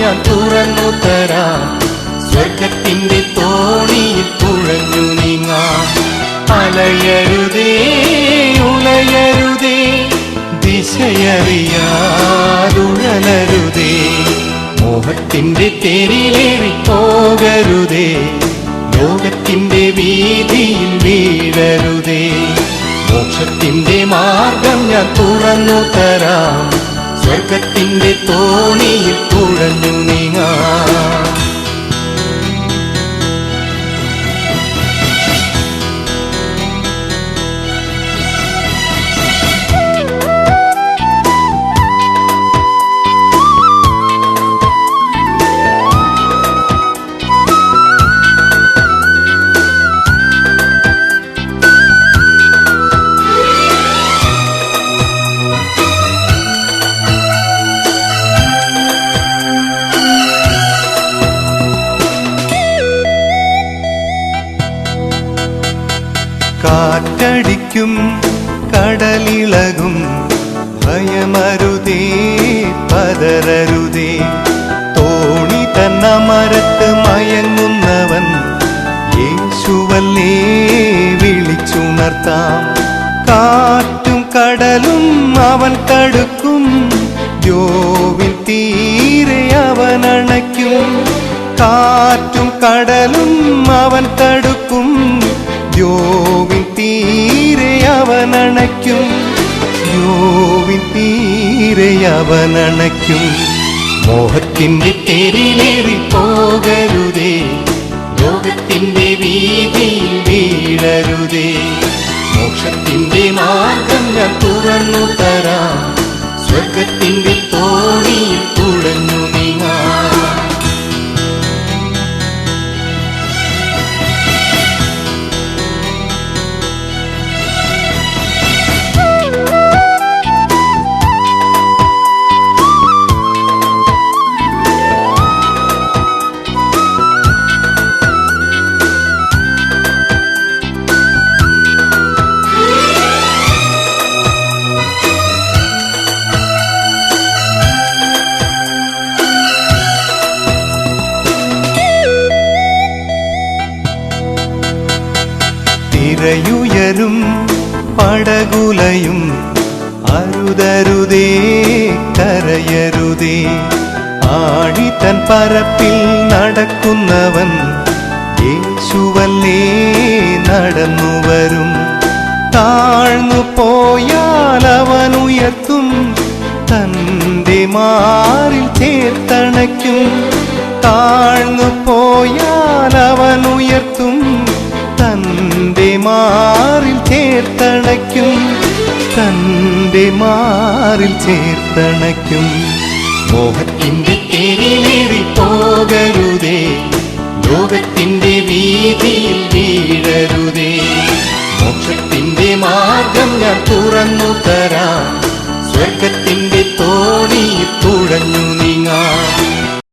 ഞാൻ തുറന്നു തരാം. സ്വർഗത്തിന്റെ തോണിയിൽ തുഴഞ്ഞു നീങ്ങാം. അലയരുതേ ഉലയരുതേ, ദിശയറിയാതുഴലരുതേ. മോഹത്തിന്റെ തേരിലേറി പോകരുതേ, ലോകത്തിന്റെ വീതിയിൽ വീഴരുതേ. മോക്ഷത്തിന്റെ മാർഗം ഞാൻ തുറന്നു തരാം. സ്വർഗത്തിന്റെ തോണിയിൽ തുഴഞ്ഞു നീങ്ങാം. കാറ്റടിക്കും കടലിളകും, ഭയമരുതേ പതരരുതേ. തോണി തന്നമരത്ത് മയങ്ങുന്നവൻ യേശുവല്ലേ വിളിച്ചുണർത്താം. കാറ്റും കടലും അവൻ തടുക്കും, ദ്യോവിൻ തീരെ അവൻ അണയ്ക്കും. കാറ്റും കടലും അവൻ തടുക്കും, ദ്യോവിൻ തീരെ അവൻ അണയ്ക്കും. ദ്യോവിൻ തീരെ അവൻ അണയ്ക്കും. മോഹത്തിന്റെ തേരിലേറി പോകരുതേ, ലോകത്തിന്റെ വീതിയിൽ വീഴരുതേ. മോക്ഷത്തിന്റെ മാർഗം ഞാൻ തുറന്നു തരാം. സ്വർഗത്തിന്റെ തോണിയിൽ തുഴഞ്ഞു നീങ്ങാം. തിരയുയരും പടകുലയും, അരുതരുതേ കരയരുതേ. ആഴിതൻ പരപ്പിൽ നടക്കുന്നവൻ യേശുവല്ലേ നടന്നുവരും. താഴ്ന്നു പോയാൽ അവൻ ഉയർത്തും, തന്റെ മാറിൽ ചേർത്തണയ്ക്കും. താഴ്ന്നു പോയാൽ അവൻ ഉയർത്തും, തന്റെ മാറിൽ ചേർത്തണയ്ക്കും. തന്റെ മാറിൽ ചേർത്തണയ്ക്കും. മോഹത്തിന്റെ തേരിലേറി പോകരുതേ, ലോകത്തിന്റെ വീതിയിൽ വീഴരുതേ. മോക്ഷത്തിന്റെ മാർഗം ഞാൻ തുറന്നു തരാം. സ്വർഗത്തിന്റെ